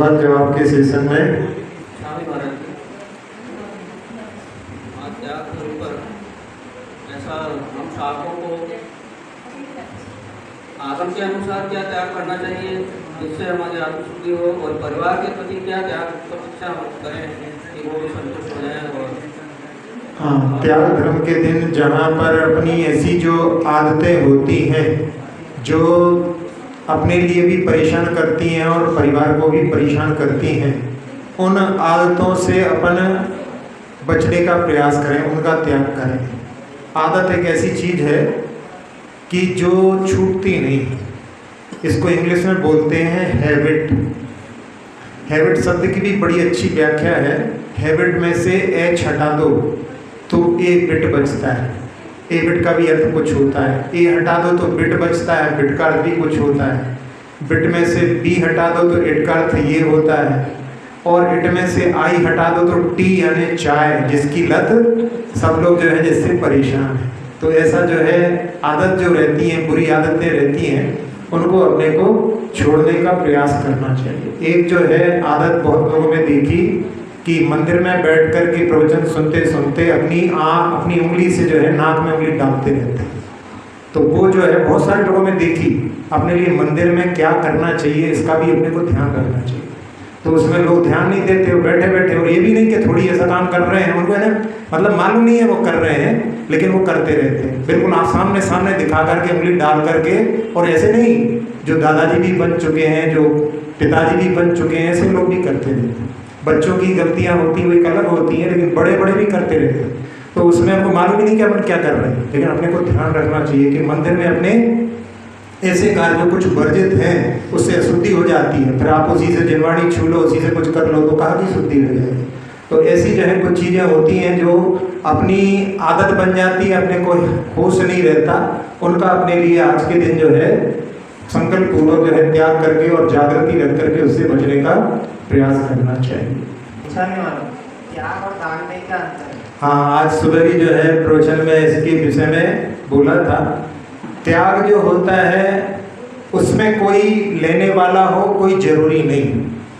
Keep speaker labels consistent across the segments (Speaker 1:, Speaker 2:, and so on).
Speaker 1: सवाल जवाब के सेशन में।
Speaker 2: ऐसा हम साधकों को आगम के अनुसार क्या त्याग करना चाहिए जिससे हमारी आत्मशुद्धि हो, और परिवार के प्रति क्या त्याग प्रतीक्षा करें कि वो भी संतुष्ट हो जाए। और
Speaker 1: हाँ, त्याग धर्म के दिन जहाँ पर अपनी ऐसी जो आदतें होती हैं जो अपने लिए भी परेशान करती हैं और परिवार को भी परेशान करती हैं, उन आदतों से अपन बचने का प्रयास करें, उनका त्याग करें। आदत एक ऐसी चीज़ है कि जो छूटती नहीं। इसको इंग्लिश में बोलते हैं हैबिट। हैबिट शब्द की भी बड़ी अच्छी व्याख्या है। हैबिट में से एच हटा दो तो ए बिट बचता है। ए बिट का भी अर्थ कुछ होता है। ए हटा दो तो बिट बचता है, बिट का अर्थ भी कुछ होता है। बिट में से बी हटा दो तो इट का अर्थ ये होता है, और इट में से आई हटा दो तो टी यानी चाय, जिसकी लत सब लोग जो है जिससे परेशान है। तो ऐसा जो है आदत जो रहती हैं, बुरी आदतें रहती हैं, उनको अपने को छोड़ने का प्रयास करना चाहिए। एक जो है आदत बहुत लोगों में देखी कि मंदिर में बैठ कर के प्रवचन सुनते सुनते अपनी उंगली से जो है नाक में उंगली डालते रहते हैं। तो वो जो है बहुत सारे लोगों में देखी। अपने लिए मंदिर में क्या करना चाहिए इसका भी अपने को ध्यान रखना चाहिए। तो उसमें लोग ध्यान नहीं देते हो, बैठे बैठे, और ये भी नहीं कि थोड़ी ऐसा काम कर रहे हैं, उनको है ना मतलब मालूम नहीं है वो कर रहे हैं, लेकिन वो करते रहते हैं बिल्कुल आप सामने सामने दिखा करके उंगली डाल करके। और ऐसे नहीं, जो दादाजी भी बन चुके हैं, जो पिताजी भी बन चुके हैं, ऐसे लोग भी करते रहते हैं। बच्चों की गलतियां होती हुई अलग होती हैं, लेकिन बड़े बड़े भी करते रहते हैं। तो उसमें हमको मालूम ही नहीं कि अपन क्या कर रहे हैं, लेकिन अपने को ध्यान रखना चाहिए कि मंदिर में अपने ऐसे कार्य जो कुछ वर्जित हैं उससे अशुद्धि हो जाती है। फिर आप उसी से जिनवाणी छू लो, उसी से कुछ कर लो तो कहाँ की शुद्धि हो जाएगी। तो ऐसी जो है कुछ चीज़ें होती हैं जो अपनी आदत बन जाती है, अपने को होश नहीं रहता, उनका अपने लिए आज के दिन जो है संकल्प पूर्वक जो है त्याग करके और जागृति रख करके उससे बचने का प्रयास करना चाहिए।
Speaker 3: त्याग और दान में क्या अंतर है?
Speaker 1: हाँ, आज सुबह भी जो है प्रवचन में इसके विषय में बोला था। त्याग जो होता है उसमें कोई लेने वाला हो कोई जरूरी नहीं।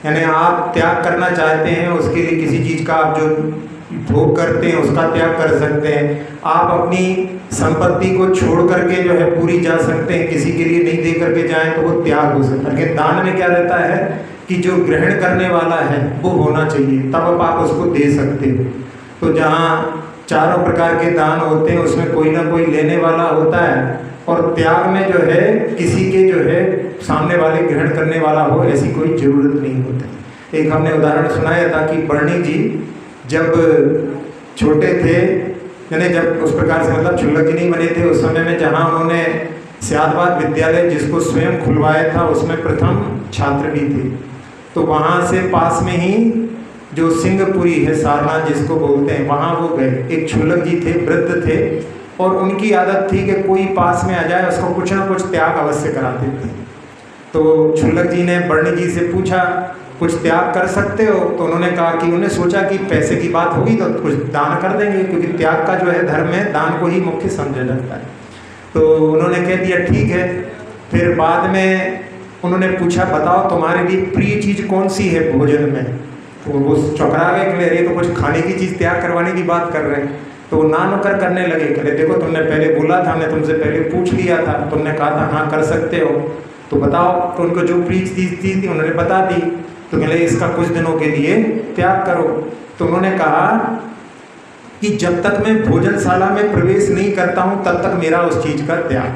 Speaker 1: यानी आप त्याग करना चाहते हैं, उसके लिए किसी चीज़ का आप जो भोग करते हैं उसका त्याग कर सकते हैं। आप अपनी संपत्ति को छोड़ करके जो है पूरी जा सकते हैं, किसी के लिए नहीं दे करके जाएं तो वो त्याग हो सकता है। लेकिन दान में क्या रहता है कि जो ग्रहण करने वाला है वो होना चाहिए, तब आप उसको दे सकते हो। तो जहाँ चारों प्रकार के दान होते हैं उसमें कोई ना कोई लेने वाला होता है, और त्याग में जो है किसी के जो है सामने वाले ग्रहण करने वाला हो ऐसी कोई ज़रूरत नहीं होती। एक हमने उदाहरण सुनाया था कि बर्णी जी जब छोटे थे, यानी जब उस प्रकार से मतलब क्षुल्लक जी नहीं बने थे, उस समय में जहाँ उन्होंने स्यादवाद विद्यालय जिसको स्वयं खुलवाया था उसमें प्रथम छात्र भी थे। तो वहाँ से पास में ही जो सिंहपुरी है, सारनाथ जिसको बोलते हैं, वहाँ वो गए। एक क्षुल्लक जी थे, वृद्ध थे, और उनकी आदत थी कि कोई पास में आ जाए उसको कुछ ना कुछ त्याग अवश्य कराते थे। तो क्षुल्लक जी ने बर्णी जी से पूछा कुछ त्याग कर सकते हो? तो उन्होंने कहा कि उन्होंने सोचा कि पैसे की बात होगी तो कुछ दान कर देंगे, क्योंकि त्याग का जो है धर्म में दान को ही मुख्य समझा जाता है। तो उन्होंने कह दिया ठीक है। फिर बाद में उन्होंने पूछा बताओ तुम्हारे लिए प्रिय चीज़ कौन सी है भोजन में? तो वो चौकरा गए कि अरे तो कुछ खाने की चीज़ त्याग करवाने की बात कर रहे हैं। तो वो ना नुकर करने लगे, कहते देखो तुमने पहले बोला था, मैं तुमसे पहले पूछ लिया था, तुमने कहा था हाँ कर सकते हो, तो बताओ। तो उनको जो प्रिय चीज़ थी उन्होंने बता दी। तो कहले इसका कुछ दिनों के लिए त्याग करो। तो उन्होंने कहा कि जब तक मैं भोजनशाला में प्रवेश नहीं करता हूँ तब तक मेरा उस चीज़ का त्याग।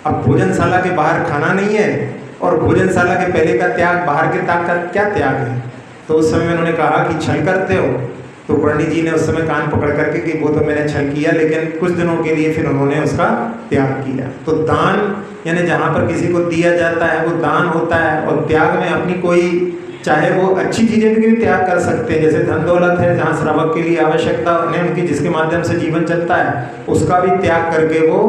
Speaker 1: अब भोजनशाला के बाहर खाना नहीं है और भोजनशाला के पहले का त्याग, बाहर के त्याग का क्या त्याग है? तो उस समय उन्होंने कहा कि छल करते हो? तो पंडित जी ने उस समय कान पकड़ करके कि वो तो मैंने छल किया, लेकिन कुछ दिनों के लिए फिर उन्होंने उसका त्याग किया। तो दान यानी जहाँ पर किसी को दिया जाता है वो दान होता है, और त्याग में अपनी कोई चाहे वो अच्छी चीज़ें भी त्याग कर सकते हैं, जैसे धन दौलत है, जहाँ श्रावक के लिए आवश्यकता है उनकी, जिसके माध्यम से जीवन चलता है, उसका भी त्याग करके वो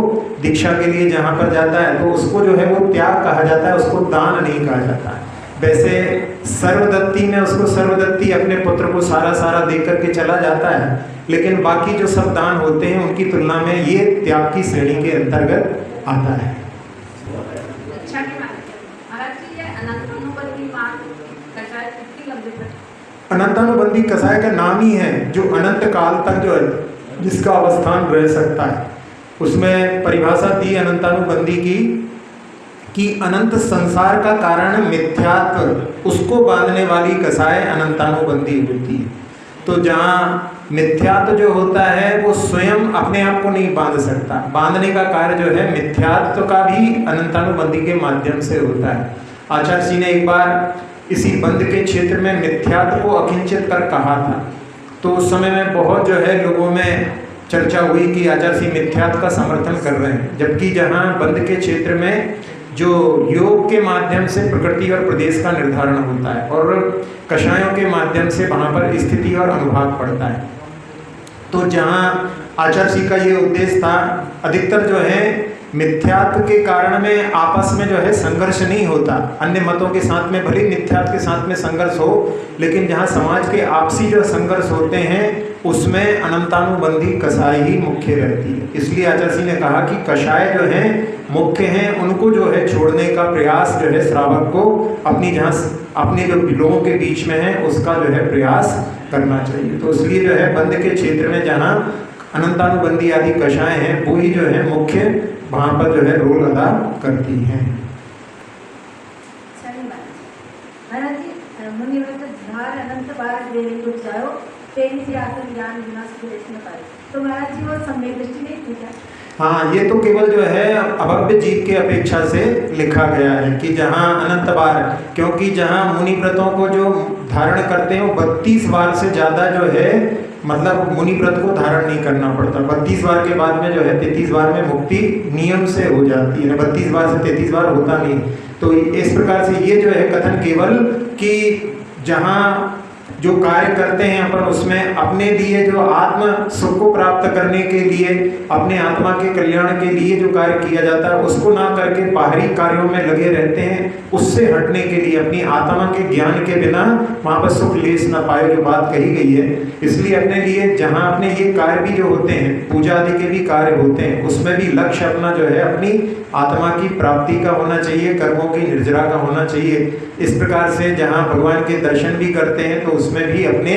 Speaker 1: दीक्षा के लिए जहाँ पर जाता है तो उसको जो है वो त्याग कहा जाता है, उसको दान नहीं कहा जाता है। वैसे सर्वदत्ती में उसको सर्वदत्ती अपने पुत्र को सारा सारा दे करके चला जाता है, लेकिन बाकी जो सब दान होते हैं उनकी तुलना में ये त्याग की श्रेणी के अंतर्गत आता है। अनंतानुबंधी कसाय का नाम ही है जो अनंत काल तक जो है जिसका अवस्थान रह सकता है। उसमें परिभाषा दी अनंतानुबंधी की कि अनंत संसार का कारण मिथ्यात्व, उसको बांधने वाली कसाय अनंतानुबंधी होती है। तो जहाँ मिथ्यात्व जो होता है वो स्वयं अपने आप को नहीं बांध सकता, बांधने का कार्य जो है मिथ्यात्व का भी अनंतानुबंधी के माध्यम से होता है। आचार्य जी ने एक बार इसी बंध के क्षेत्र में मिथ्यात्व को अकिंचित कर कहा था, तो उस समय में बहुत जो है लोगों में चर्चा हुई कि आचार्य जी मिथ्यात्व का समर्थन कर रहे हैं, जबकि जहाँ बंध के क्षेत्र में जो योग के माध्यम से प्रकृति और प्रदेश का निर्धारण होता है और कषायों के माध्यम से वहाँ पर स्थिति और अनुभाग पड़ता है। तो जहाँ आचार्य जी का ये उद्देश्य था, अधिकतर जो है मिथ्यात्व के कारण में आपस में जो है संघर्ष नहीं होता, अन्य मतों के साथ में भले मिथ्यात्व के साथ में संघर्ष हो, लेकिन जहाँ समाज के आपसी जो संघर्ष होते हैं उसमें अनंतानुबंधी कसाय ही मुख्य रहती है। इसलिए आचार्य जी ने कहा कि कषाय जो हैं मुख्य हैं, उनको जो है छोड़ने का प्रयास जो है श्रावक को अपने जो लोगों के बीच में है उसका जो है प्रयास करना चाहिए। तो इसलिए जो है बंध के क्षेत्र में जहाँ अनंतानुबंधी आदि कषाय हैं वो ही जो है मुख्य वहाँ पर जो है रोल अदा करती हैं।
Speaker 4: महाराज जी, मुनिव्रत धार अनंत बार देने को चाहो तेरी से आत्म ज्ञान विनाश को देखने पाए, तो महाराज जी वो सम्यक दृष्टि नहीं थी क्या?
Speaker 1: हाँ, ये तो केवल जो है अभव्य जीव के अपेक्षा से लिखा गया है कि जहाँ अनंत बार, क्योंकि जहाँ मुनिव्रतों को जो धारण करते हैं वो 32 बार से ज़्यादा जो है मतलब मुनिव्रत को धारण नहीं करना पड़ता। 32 बार के बाद में जो है 33 बार में मुक्ति नियम से हो जाती है, 32 बार से 33 बार होता नहीं। तो इस प्रकार से ये जो है कथन केवल कि जहाँ जो कार्य करते हैं अपन उसमें अपने लिए जो आत्म सुख को प्राप्त करने के लिए, अपने आत्मा के कल्याण के लिए जो कार्य किया जाता है उसको ना करके बाहरी कार्यों में लगे रहते हैं, उससे हटने के लिए अपनी आत्मा के ज्ञान के बिना वहाँ पर सुख लेस ना पाए, जो बात कही गई है। इसलिए अपने लिए जहाँ अपने ये कार्य भी जो होते हैं, पूजा आदि के भी कार्य होते हैं, उसमें भी लक्ष्य अपना जो है अपनी आत्मा की प्राप्ति का होना चाहिए, कर्मों की निर्जरा का होना चाहिए। इस प्रकार से जहाँ भगवान के दर्शन भी करते हैं तो उसमें भी अपने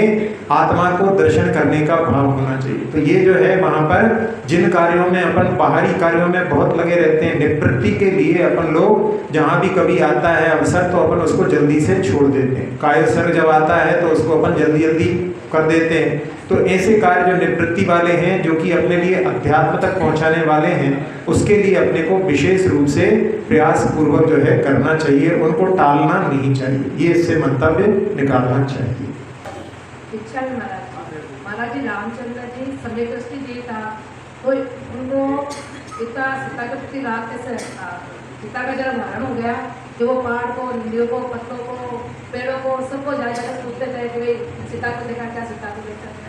Speaker 1: आत्मा को दर्शन करने का भाव होना चाहिए। तो ये जो है वहाँ पर जिन कार्यों में अपन बाहरी कार्यों में बहुत लगे रहते हैं, निवृत्ति के लिए अपन लोग जहाँ भी कभी आता है अवसर तो अपन उसको जल्दी से छोड़ देते हैं। कायोत्सर्ग जब आता है तो उसको अपन जल्दी जल्दी कर देते हैं। तो ऐसे कार्य जो निवृत्ति वाले हैं, जो कि अपने लिए अध्यात्म तक पहुंचाने वाले हैं, उसके लिए अपने को विशेष रूप से प्रयास पूर्वक जो है करना चाहिए, उनको टालना नहीं चाहिए। ये इससे मंतव्य निकालना चाहिए।
Speaker 4: महाराज जी रामचंद्र जी सम्यक दृष्टि दी था, तो उनको इतना सीता के प्रति राग कैसे था? सीता का जब हरण हो गया, जो वो पहाड़ को, नदियों को, पत्तों को, पेड़ों को, सबको जाकर पूछते थे कि भाई सीता को देखा क्या, सीता को देखा क्या?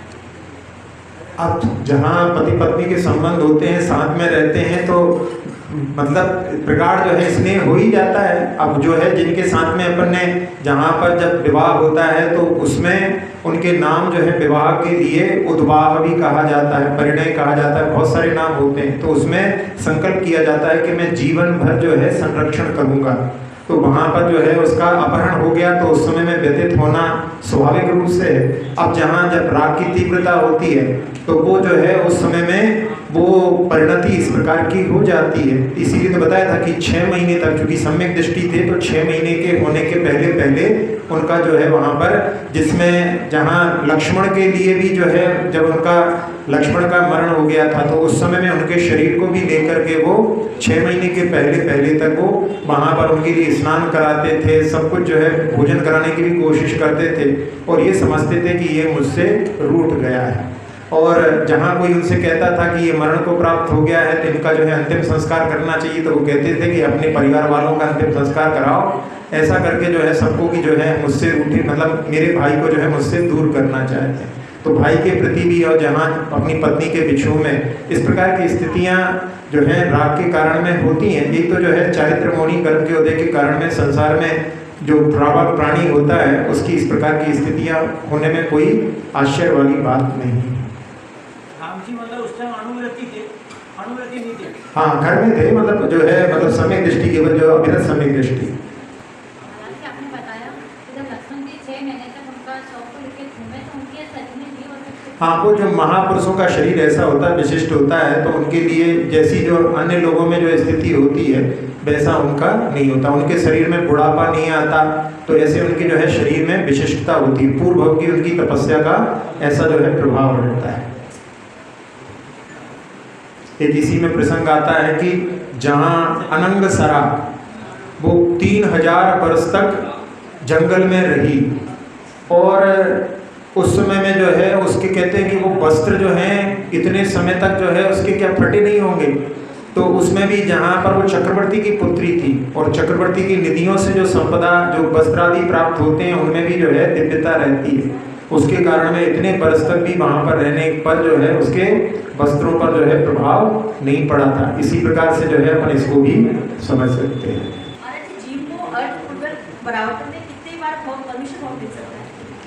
Speaker 1: अब जहाँ पति पत्नी के संबंध होते हैं, साथ में रहते हैं, तो मतलब प्रगाढ़ जो है स्नेह हो ही जाता है। अब जो है जिनके साथ में अपन ने जहाँ पर जब विवाह होता है तो उसमें उनके नाम जो है विवाह के लिए उद्वाह भी कहा जाता है, परिणय कहा जाता है, बहुत सारे नाम होते हैं। तो उसमें संकल्प किया जाता है कि मैं जीवन भर जो है संरक्षण करूँगा। तो वहाँ पर जो है उसका अपहरण हो गया तो उस समय में व्यतीत होना स्वाभाविक रूप से है। अब जहाँ जब राग की तीव्रता होती है तो वो जो है उस समय में वो परिणति इस प्रकार की हो जाती है। इसीलिए तो बताया था कि 6 महीने तक, चूंकि सम्यक दृष्टि थे तो 6 महीने के होने के पहले पहले उनका जो है वहाँ पर, जिसमें जहाँ लक्ष्मण के लिए भी जो है जब उनका लक्ष्मण का मरण हो गया था तो उस समय में उनके शरीर को भी लेकर के वो 6 महीने के पहले पहले तक वो वहाँ पर उनके लिए स्नान कराते थे, सब कुछ जो है भोजन कराने की भी कोशिश करते थे और ये समझते थे कि ये मुझसे रूठ गया है। और जहाँ कोई उनसे कहता था कि ये मरण को प्राप्त हो गया है तो इनका जो है अंतिम संस्कार करना चाहिए, तो वो कहते थे कि अपने परिवार वालों का अंतिम संस्कार कराओ। ऐसा करके जो है सबको की जो है मुझसे रूठी, मतलब मेरे भाई को जो है मुझसे दूर करना चाहते हैं। तो भाई के प्रति भी और जहाँ अपनी पत्नी के बिछोह में इस प्रकार की स्थितियाँ जो है राग के कारण में होती हैं। एक तो जो है चारित्र मौनी कर्म के उदय के कारण में संसार में जो प्राणी होता है उसकी इस प्रकार की स्थितियाँ होने में कोई आश्चर्य वाली बात नहीं है।
Speaker 5: मतलब उस टाइम अनुव्रती थे, अनुव्रती नहीं थे।
Speaker 1: हाँ, घर में थे, मतलब जो है मतलब सम्यक दृष्टि केवल जो अभिरत सम्यक दृष्टि।
Speaker 4: आपने बताया कि जब लक्ष्मण जी 6
Speaker 6: महीने तक उनका शौक को लेके घूमे तो उनके शरीर में नहीं हो सकते।
Speaker 1: हाँ, वो जो महापुरुषों का शरीर ऐसा होता है, विशिष्ट होता है, तो उनके लिए जैसी जो अन्य लोगों में जो स्थिति होती है वैसा उनका नहीं होता। उनके शरीर में बुढ़ापा नहीं आता, तो ऐसे उनके जो है शरीर में विशिष्टता होती है। पूर्व भव की उनकी तपस्या का ऐसा जो है प्रभाव रहता है। एक इसी में प्रसंग आता है कि जहाँ अनंग सरा वो 3000 वर्ष तक जंगल में रही, और उस समय में जो है उसके कहते हैं कि वो वस्त्र जो हैं इतने समय तक जो है उसके क्या फटे नहीं होंगे। तो उसमें भी जहाँ पर वो चक्रवर्ती की पुत्री थी, और चक्रवर्ती की निधियों से जो संपदा जो वस्त्र आदि प्राप्त होते हैं उनमें भी जो है दिव्यता रहती है, उसके कारण में इतने वर्ष तक भी वहाँ पर रहने पर जो है उसके वस्त्रों पर जो है प्रभाव नहीं पड़ा था। इसी प्रकार से जो है अपन इसको भी समझ सकते हैं।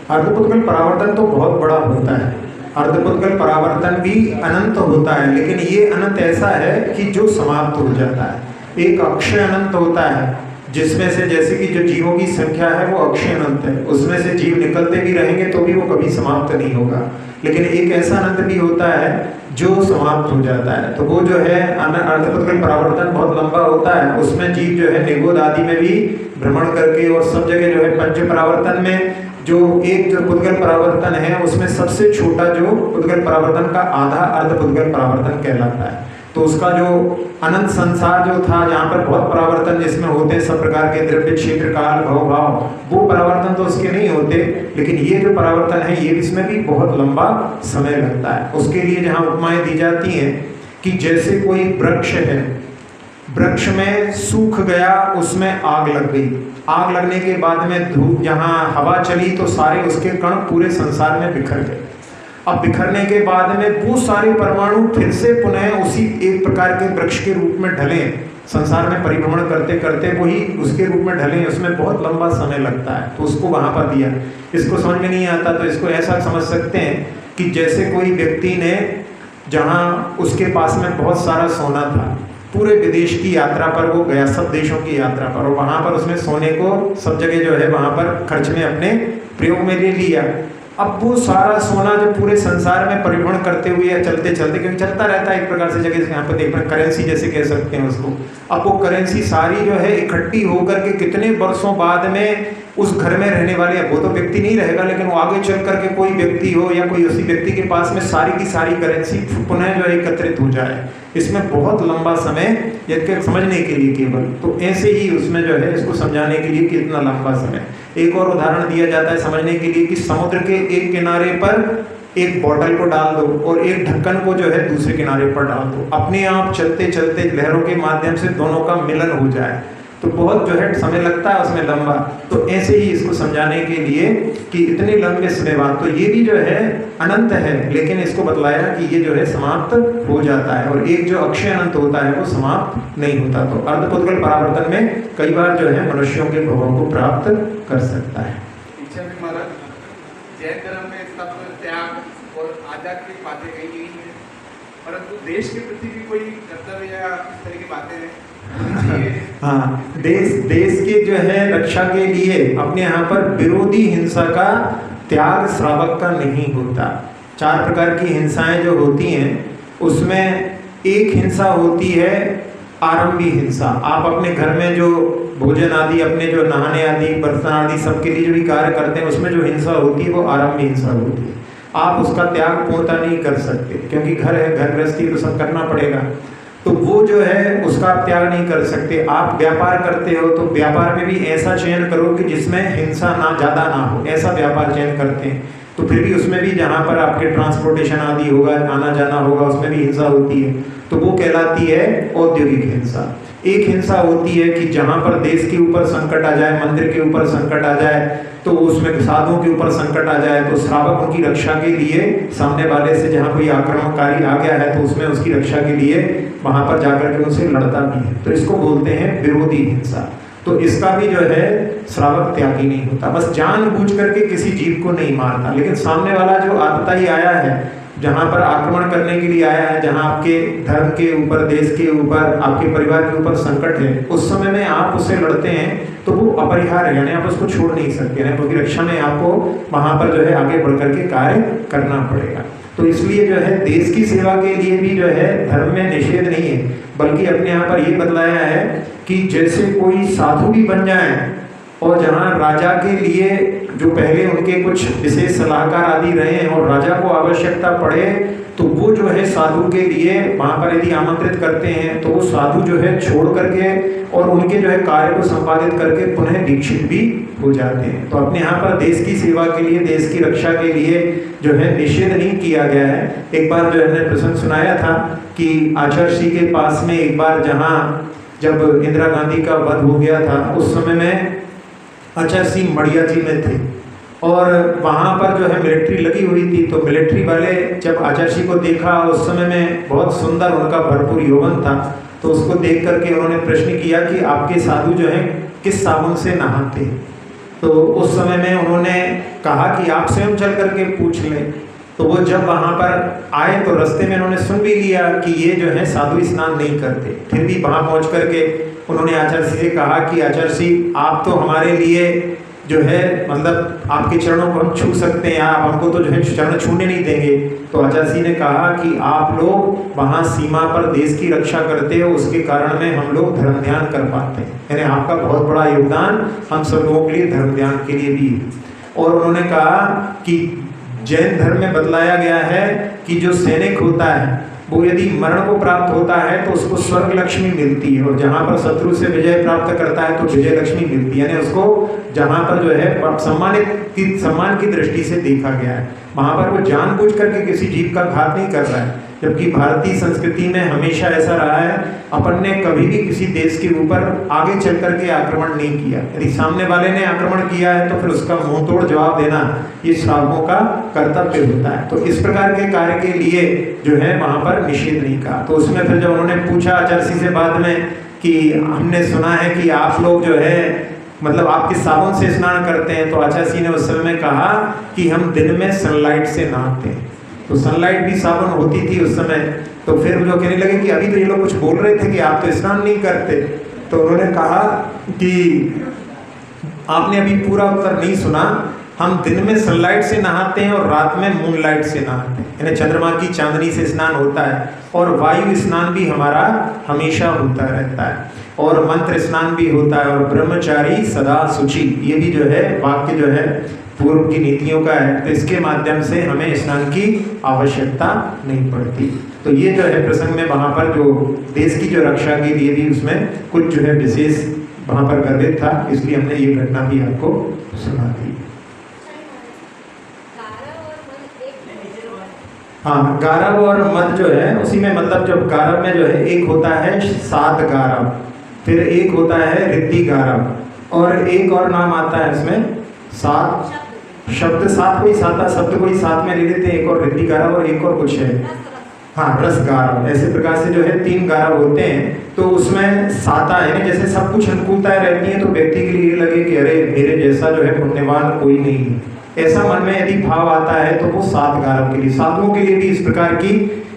Speaker 1: अर्धपुद्गल परावर्तन तो बहुत बड़ा होता है। अर्धपुद्गल परावर्तन भी अनंत होता है, लेकिन ये अनंत ऐसा है कि जो समाप्त हो जाता है। एक अक्षय अनंत होता है जिसमें से जैसे कि जो जीवों की संख्या है वो अक्षय अनंत है, उसमें से जीव निकलते भी रहेंगे तो भी वो कभी समाप्त नहीं होगा। लेकिन एक ऐसा अनंत भी होता है जो समाप्त हो जाता है, तो वो जो है अर्धपुद्गल परावर्तन बहुत लंबा होता है। उसमें जीव जो है निगोद आदि में भी भ्रमण करके और सब जगह जो है पंच परावर्तन में जो एक जो पुद्गल परावर्तन है उसमें सबसे छोटा जो पुद्गल परावर्तन का आधा अर्धपुद्गल परावर्तन कहलाता है। तो उसका जो अनंत संसार जो था जहाँ पर बहुत परावर्तन जिसमें होते हैं सब प्रकार के द्रव्य क्षेत्र काल भव भाव, वो परावर्तन तो उसके नहीं होते, लेकिन ये जो परावर्तन है ये इसमें भी बहुत लंबा समय लगता है। उसके लिए जहाँ उपमाएं दी जाती हैं कि जैसे कोई वृक्ष है, वृक्ष में सूख गया, उसमें आग लग गई, आग लगने के बाद में धूप जहाँ हवा चली तो सारे उसके कण पूरे संसार में बिखर गए। अब बिखरने के बाद में वो सारे परमाणु फिर से पुनः उसी एक प्रकार के वृक्ष के रूप में ढले, संसार में परिभ्रमण करते करते वही उसके रूप में ढले, उसमें बहुत लंबा समय लगता है। तो उसको वहां पर दिया। इसको समझ में नहीं आता तो इसको ऐसा समझ सकते हैं कि जैसे कोई व्यक्ति ने जहाँ उसके पास में बहुत सारा सोना था, पूरे विदेश की यात्रा पर वो गया, सब देशों की यात्रा पर, और वहाँ पर उसने सोने को सब जगह जो है वहाँ पर खर्च में अपने प्रयोग में ले लिया। अब वो सारा सोना जो पूरे संसार में परिभ्रमण करते हुए चलते चलते, क्योंकि चलता रहता है एक प्रकार से जगह से यहाँ पर देख रहे हैं, करेंसी जैसे कह सकते हैं उसको। अब वो करेंसी सारी जो है इकट्ठी होकर के कितने वर्षों बाद में उस घर में रहने वाले, वो तो व्यक्ति नहीं रहेगा लेकिन वो आगे चल करके कोई व्यक्ति हो या कोई उसी व्यक्ति के पास में सारी की सारी करेंसी पुनः जो है एकत्रित हो जाए, इसमें बहुत लंबा समय यदि समझने के लिए केवल, तो ऐसे ही उसमें जो है इसको समझाने के लिए कि इतना लंबा समय। एक और उदाहरण दिया जाता है समझने के लिए कि समुद्र के एक किनारे पर एक बोतल को डाल दो और एक ढक्कन को जो है दूसरे किनारे पर डाल दो, अपने आप चलते चलते लहरों के माध्यम से दोनों का मिलन हो जाए, तो बहुत जो है समय लगता है उसमें लंबा। तो ऐसे ही इसको समझाने के लिए कि इतने लंबे समय बाद, तो ये भी जो है अनंत है, लेकिन इसको बतलाया कि ये जो है समाप्त हो जाता है, और एक जो अक्षय अनंत होता है वो समाप्त नहीं होता। तो अर्धपुद्गल परावर्तन में कई बार जो है मनुष्यों के भोगों को प्राप्त कर सकता है।
Speaker 7: जैन धर्म में तप, त्याग और आजाद की बातें कही गई हैं, परंतु देश के प्रति भी कोई कर्तव्य या इस तरह की बातें हैं?
Speaker 1: हाँ, देश के जो है रक्षा के लिए अपने यहाँ पर विरोधी हिंसा का त्याग श्रावक का नहीं होता। 4 प्रकार की हिंसाएं जो होती हैं उसमें एक हिंसा होती है आरंभी हिंसा। आप अपने घर में जो भोजन आदि, अपने जो नहाने आदि, बर्तन आदि सबके लिए जो भी कार्य करते हैं उसमें जो हिंसा होती है वो आरंभी हिंसा होती है। आप उसका त्याग पूर्णता नहीं कर सकते क्योंकि घर है, घर गृहस्थी तो सब करना पड़ेगा, तो वो जो है उसका त्याग नहीं कर सकते। आप व्यापार करते हो तो व्यापार में भी ऐसा चयन करो कि जिसमें हिंसा ना ज़्यादा ना हो, ऐसा व्यापार चयन करते हैं। तो फिर भी उसमें भी जहाँ पर आपके ट्रांसपोर्टेशन आदि होगा, आना जाना होगा, उसमें भी हिंसा होती है, तो वो कहलाती है औद्योगिक हिंसा। एक हिंसा होती है कि जहाँ पर देश के ऊपर संकट आ जाए, मंदिर के ऊपर संकट आ जाए, तो उसमें साधुओं के ऊपर संकट आ जाए तो श्रावक उनकी रक्षा के लिए सामने वाले से जहाँ कोई आक्रमणकारी आ गया है तो उसमें उसकी रक्षा के लिए वहाँ पर जाकर के उनसे लड़ता भी है, तो इसको बोलते हैं विरोधी हिंसा। तो इसका भी जो है श्रावक त्यागी नहीं होता, बस जानबूझ करके किसी जीव को नहीं मारता, लेकिन सामने वाला जो आपत्ति आया है जहाँ पर आक्रमण करने के लिए आया है, जहाँ आपके धर्म के ऊपर, देश के ऊपर, आपके परिवार के ऊपर संकट है, उस समय में आप उससे लड़ते हैं तो वो अपरिहार्य है, यानी आप उसको छोड़ नहीं सकते हैं, क्योंकि रक्षा में आपको वहाँ पर जो है आगे बढ़ करके कार्य करना पड़ेगा। तो इसलिए जो है देश की सेवा के लिए भी जो है धर्म में निषेध नहीं है, बल्कि अपने यहाँ पर ये बतलाया है कि जैसे कोई साधु भी बन जाए और जहाँ राजा के लिए जो पहले उनके कुछ विशेष सलाहकार आदि रहे हैं और राजा को आवश्यकता पड़े तो वो जो है साधु के लिए वहाँ पर यदि आमंत्रित करते हैं तो वो साधु जो है छोड़ करके और उनके जो है कार्य को संपादित करके पुनः दीक्षित भी हो जाते हैं। तो अपने यहाँ पर देश की सेवा के लिए, देश की रक्षा के लिए जो है निषेध नहीं किया गया है। एक बार जो है प्रसंग सुनाया था कि आचार्य के पास में एक बार जहाँ जब इंदिरा गांधी का वध हो गया था उस समय में आचार्य सिंह मड़िया जी में थे और वहाँ पर जो है मिलिट्री लगी हुई थी। तो मिलिट्री वाले जब आचार्य को देखा उस समय में बहुत सुंदर उनका भरपूर यौवन था, तो उसको देख करके उन्होंने प्रश्न किया कि आपके साधु जो हैं किस साबुन से नहाते हैं। तो उस समय में उन्होंने कहा कि आप स्वयं चल करके पूछ लें। तो वो जब वहाँ पर आए तो रास्ते में उन्होंने सुन भी लिया कि ये जो है साधु स्नान नहीं करते, फिर भी वहाँ पहुँच करके उन्होंने आचार्य से कहा कि आचार्य जी आप तो हमारे लिए जो है मतलब आपके चरणों को हम छू सकते हैं, आप हमको तो जो है चरण छूने नहीं देंगे। तो आचार्य जी ने कहा कि आप लोग वहाँ सीमा पर देश की रक्षा करते हो, उसके कारण में हम लोग धर्म ध्यान कर पाते हैं, यानी आपका बहुत बड़ा योगदान हम सब लोगों के लिए धर्म ध्यान के लिए भी है। और उन्होंने कहा कि जैन धर्म में बतलाया गया है कि जो सैनिक होता है वो यदि मरण को प्राप्त होता है तो उसको स्वर्ग लक्ष्मी मिलती है, और जहाँ पर शत्रु से विजय प्राप्त करता है तो विजय लक्ष्मी मिलती है, यानी उसको जहाँ पर जो है सम्मान की दृष्टि से देखा गया है। वहाँ पर वो जानबूझ करके किसी जीव का घात नहीं कर रहा है, जबकि भारतीय संस्कृति में हमेशा ऐसा रहा है, अपन ने कभी भी किसी देश के ऊपर आगे चल करके आक्रमण नहीं किया। यदि सामने वाले ने आक्रमण किया है तो फिर उसका मुंह तोड़ जवाब देना ये शासकों का कर्तव्य होता है। तो इस प्रकार के कार्य के लिए जो है वहाँ पर निषेध नहीं कहा। तो उसमें फिर जब उन्होंने पूछा आचार्य से बाद में कि हमने सुना है कि आप लोग जो है मतलब आप किस साबुन से स्नान करते हैं, तो आचार्य ने उस समय में कहा कि हम दिन में सनलाइट से नहाते हैं। तो सनलाइट भी साबुन होती थी उस समय। तो फिर वो कहने लगे कि अभी तो ये लोग कुछ बोल रहे थे कि आप तो स्नान नहीं करते। तो उन्होंने कहा कि आपने अभी पूरा उत्तर नहीं सुना, हम दिन में सनलाइट से नहाते हैं और रात में मूनलाइट से नहाते हैं, यानी चंद्रमा की चांदनी से स्नान होता है, और वायु स्नान भी हमारा हमेशा होता रहता है, और मंत्र स्नान भी होता है, और ब्रह्मचारी सदा शुचि, ये भी जो है वाक्य जो है पूर्व की नीतियों का है। तो इसके माध्यम से हमें स्नान की आवश्यकता नहीं पड़ती। तो ये जो है प्रसंग में वहाँ पर जो देश की जो रक्षा के लिए भी उसमें कुछ जो है विशेष वहाँ पर गर्वित था, इसलिए हमने ये घटना भी आपको सुना दी। हाँ, गारव और मद जो है उसी में मतलब जब गारव में जो है एक होता है सात गारव, फिर एक होता है रिद्धि गारव, और एक और नाम आता है इसमें सात शब्द, सात कोई साता शब्द कोई साथ में ले लेते हैं, एक और रिद्धि गारव और एक और कुछ है, हाँ रस गारव। ऐसे प्रकार से जो है 3 गारव होते हैं। तो उसमें साता है, जैसे सब कुछ अनुकूलताएं रहती हैं तो व्यक्ति के लिए ये लगे कि अरे मेरे जैसा जो है पुण्यवान कोई नहीं है, ऐसा मन में यदि भाव आता है तो वो 7 गारव के लिए, साधुओं के लिए भी इस प्रकार की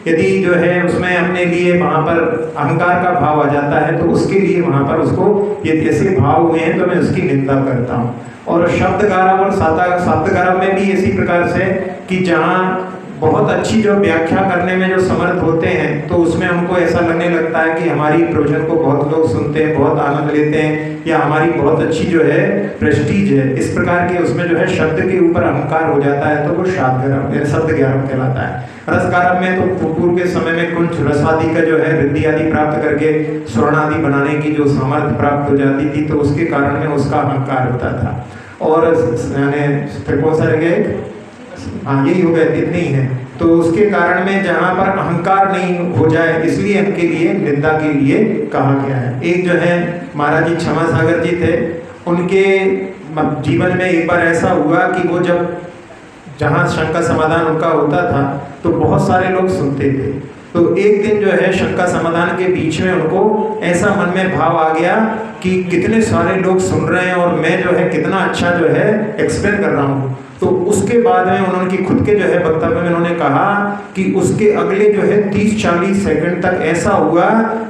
Speaker 1: यदि जो है उसमें अपने लिए वहाँ पर अहंकार का भाव आ जाता है तो उसके लिए वहाँ पर उसको यदि ऐसे भाव हुए हैं तो मैं उसकी निंदा करता हूँ। और शब्द गारव और शब्द गारव में भी इसी प्रकार से कि जहाँ बहुत अच्छी जो व्याख्या करने में जो समर्थ होते हैं तो उसमें हमको ऐसा लगने लगता है कि हमारी प्रवचन को बहुत लोग सुनते हैं, बहुत आनंद लेते हैं, या हमारी बहुत अच्छी जो है प्रेस्टीज है, इस प्रकार के उसमें जो है शब्द के ऊपर अहंकार हो जाता है तो वो शब्द गारव कहलाता है। रस गारव में तो पूर्व के समय में कुछ रस आदि का जो है रिद्धि आदि प्राप्त करके स्वर्ण आदि बनाने की जो सामर्थ्य प्राप्त हो जाती थी तो उसके कारण में उसका अहंकार होता था। और यानी कौन सा रह गया, हाँ यही हो गए, इतने ही है। तो उसके कारण में जहाँ पर अहंकार नहीं हो जाए इसलिए इनके लिए निंदा के लिए कहा गया है। एक जो है महाराज जी क्षमा सागर जी थे, उनके जीवन में एक बार ऐसा हुआ कि वो जब जहाँ शंका समाधान उनका होता था तो बहुत सारे लोग सुनते थे। तो एक दिन जो है शंका समाधान के बीच में उनको ऐसा मन में भाव आ गया कि कितने सारे लोग सुन रहे हैं और मैं जो है कितना अच्छा जो है एक्सप्लेन कर रहा हूँ। तो उसके बाद में उन्होंने खुद के जो है वक्तव्य में उन्होंने कहा कि उसके अगले जो है 30-40 सेकंड तक ऐसा हुआ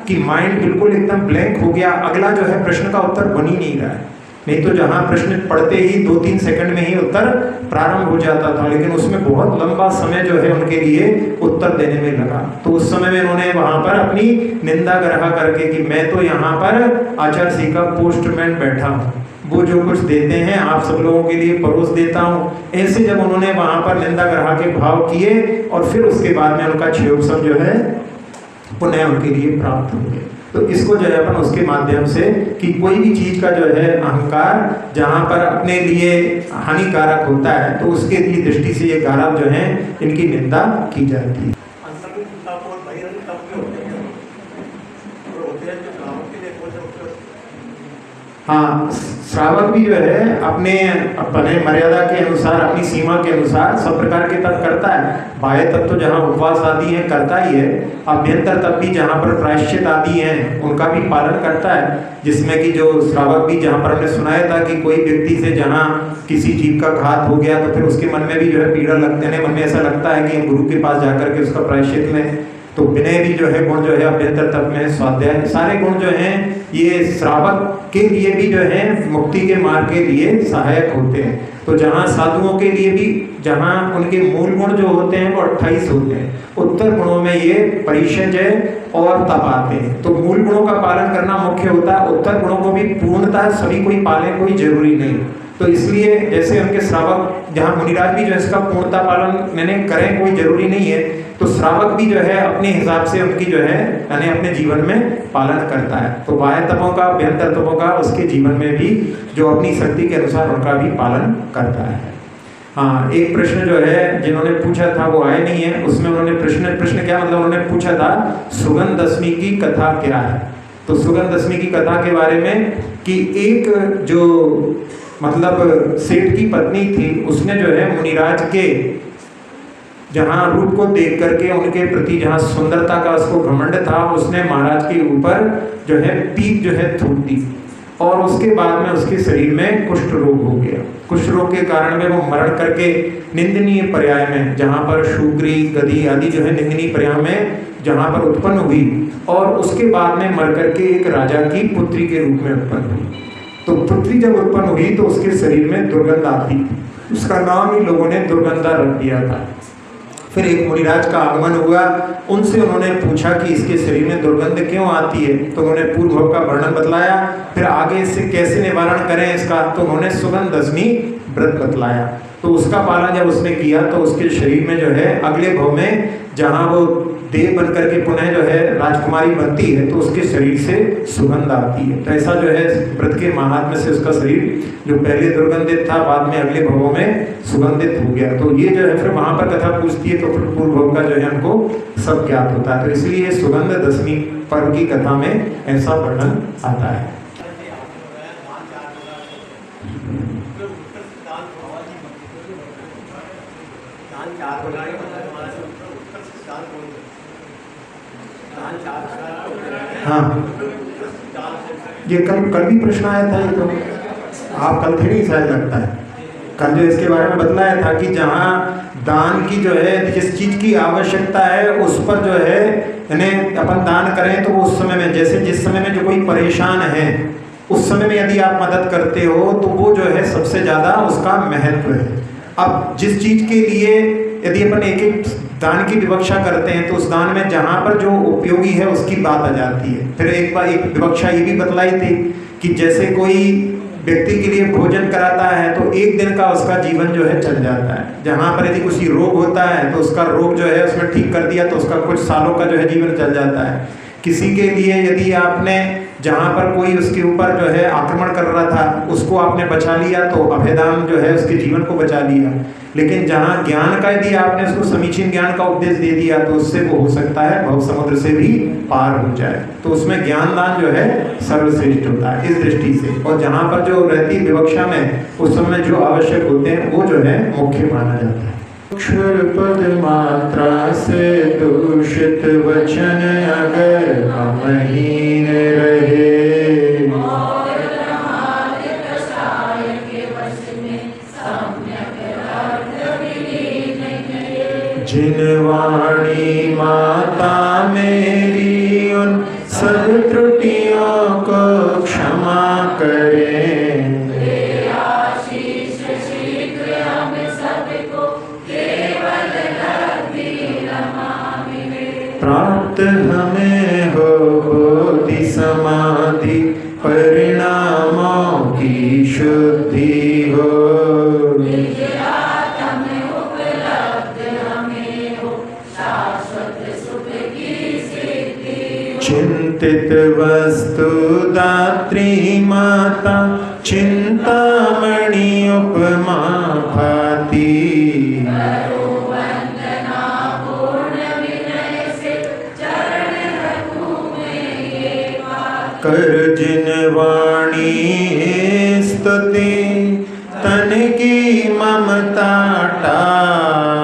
Speaker 1: कि माइंड बिल्कुल एकदम ब्लैंक हो गया, अगला जो है प्रश्न का उत्तर बन ही नहीं रहा है। नहीं तो जहां प्रश्न पढ़ते ही 2-3 सेकंड में ही उत्तर प्रारंभ हो जाता था, लेकिन उसमें बहुत लंबा समय जो है उनके लिए उत्तर देने में लगा। तो उस समय में उन्होंने वहां पर अपनी निंदा ग्रह करके कि मैं तो यहाँ पर आचार्य श्री का पोस्टमैन बैठा हूँ, वो जो कुछ देते हैं आप सब लोगों के लिए परोस देता हूँ, ऐसे जब उन्होंने वहां पर निंदा ग्रह के भाव किए और फिर उसके बाद में उनका क्षयोपशम जो है पुनः उनके लिए प्राप्त हो गया। तो इसको जो है अपन उसके माध्यम से कि कोई भी चीज का जो है अहंकार जहाँ पर अपने लिए हानिकारक होता है तो उसके लिए दृष्टि से ये कारक जो है इनकी निंदा की जाती है। हाँ, श्रावक भी जो है अपने मर्यादा के अनुसार, अपनी सीमा के अनुसार सब प्रकार के तप करता है। बाह्य तप तो जहाँ उपवास आदि है करता ही है, अभ्यंतर तप भी जहाँ पर प्रायश्चित आदि हैं उनका भी पालन करता है, जिसमें कि जो श्रावक भी जहाँ पर हमने सुनाया था कि कोई व्यक्ति से जहाँ किसी जीव का घात हो गया तो फिर उसके मन में भी जो है पीड़ा लगते हैं, मन में ऐसा लगता है कि हम गुरु के पास जाकर के उसका प्रायश्चित लें। तो विनय भी जो है गुण जो है अभ्यंतर तप में, स्वाध्याय, सारे गुण जो हैं ये श्रावक के लिए भी जो है मुक्ति के मार्ग के लिए सहायक होते हैं। तो जहाँ साधुओं के लिए भी जहाँ उनके मूल गुण जो होते हैं वो 28 होते हैं, उत्तर गुणों में ये परिषद और तप आते हैं। तो मूल गुणों का पालन करना मुख्य होता है, उत्तर गुणों को भी पूर्णतः सभी कोई पाले, कोई जरूरी नहीं। तो इसलिए जैसे उनके श्रावक जहाँ मुनिराज भी जो इसका पूर्णता पालन मैंने करें कोई जरूरी नहीं है, तो श्रावक भी जो है अपने हिसाब से उनकी जो है यानी अपने जीवन में पालन करता है। तो बाह्य तपों का, अभ्यंतर तपों का उसके जीवन में भी जो अपनी शक्ति के अनुसार उनका भी पालन करता है। हाँ, एक प्रश्न जो है जिन्होंने पूछा था वो आए नहीं है, उसमें उन्होंने प्रश्न क्या मतलब उन्होंने पूछा था सुगंध दशमी की कथा क्या है। तो सुगंध दशमी की कथा के बारे में कि एक जो मतलब सेठ की पत्नी थी, उसने जो है मुनिराज के जहाँ रूप को देख करके उनके प्रति जहाँ सुंदरता का उसको घमंड था, उसने महाराज के ऊपर जो है पीप जो है थूक दी और उसके बाद में उसके शरीर में कुष्ठ रोग हो गया। कुष्ठ रोग के कारण में वो मरण करके निंदनीय पर्याय में, जहाँ पर शूद्री गधी आदि जो है निंदनीय पर्याय में जहाँ पर उत्पन्न हुई और उसके बाद में मर करके एक राजा की पुत्री के रूप में उत्पन्न हुई। तो पुत्री जब उत्पन्न हुई तो उसके शरीर में दुर्गंध आती, उसका नाम ही लोगों ने दुर्गंधा रख दिया था। फिर एक मुनिराज का आगमन हुआ, उनसे उन्होंने पूछा कि इसके शरीर में दुर्गंध क्यों आती है, तो उन्होंने पूर्व का वर्णन बतलाया। फिर आगे इससे कैसे निवारण करें इसका, तो उन्होंने सुगंध दशमी व्रत बतलाया। तो उसका पालन जब उसने किया तो उसके शरीर में जो है अगले भव में जहाँ वो देव बन करके पुनः जो है राजकुमारी बनती है तो उसके शरीर से सुगंध आती है। तो ऐसा जो है व्रत के महात्म्य से उसका शरीर जो पहले दुर्गंधित था बाद में अगले भवों में सुगंधित हो गया। तो ये जो है फिर वहां पर कथा पूछती है तो फिर पूर्व भव का जो है हमको सब ज्ञात होता है। तो इसलिए सुगंध दशमी पर्व की कथा में ऐसा वर्णन आता है। हाँ, ये कल भी प्रश्न आया था, ये तो आप कल थे नहीं शायद लगता है, कल जो इसके बारे में बतलाया था कि जहाँ दान की जो है जिस चीज की आवश्यकता है उस पर जो है यानी अपन दान करें तो उस समय में जैसे जिस समय में जो कोई परेशान है उस समय में यदि आप मदद करते हो तो वो जो है सबसे ज्यादा उसका महत्व है। अब जिस चीज के लिए यदि अपन एक एक दान की विवक्षा करते हैं तो उस दान में जहाँ पर जो उपयोगी है उसकी बात आ जाती है। फिर एक बार एक विवक्षा ये भी बतलाई थी कि जैसे कोई व्यक्ति के लिए भोजन कराता है तो एक दिन का उसका जीवन जो है चल जाता है। जहाँ पर यदि किसी रोग होता है तो उसका रोग जो है उसमें ठीक कर दिया तो उसका कुछ सालों का जो है जीवन चल जाता है। किसी के लिए यदि आपने जहाँ पर कोई उसके ऊपर जो है आक्रमण कर रहा था उसको आपने बचा लिया तो अभेदान जो है उसके जीवन को बचा लिया। लेकिन जहाँ ज्ञान का यदि आपने उसको समीचीन ज्ञान का उपदेश दे दिया तो उससे वो हो सकता है भव समुद्र से भी पार हो जाए। तो उसमें ज्ञान दान जो है सर्वश्रेष्ठ होता है इस दृष्टि से। और जहाँ पर जो रहती विवक्षा में उस समय जो आवश्यक होते हैं वो जो है मुख्य माना जाता है। क्षुर पद मात्रा से दूषित वचन अगर हमहीन रहे, जिन वाणी माता मेरी उन सब त्रुटियों को क्षमा करें। प्राप्त हमें हो बोधि समाधि परिणामों की शुद्धि हो। चिंतित वस्तु दात्री माता चिंतामणि उपमा भाती। कर जिन वाणी स्तुति तन की ममता टा।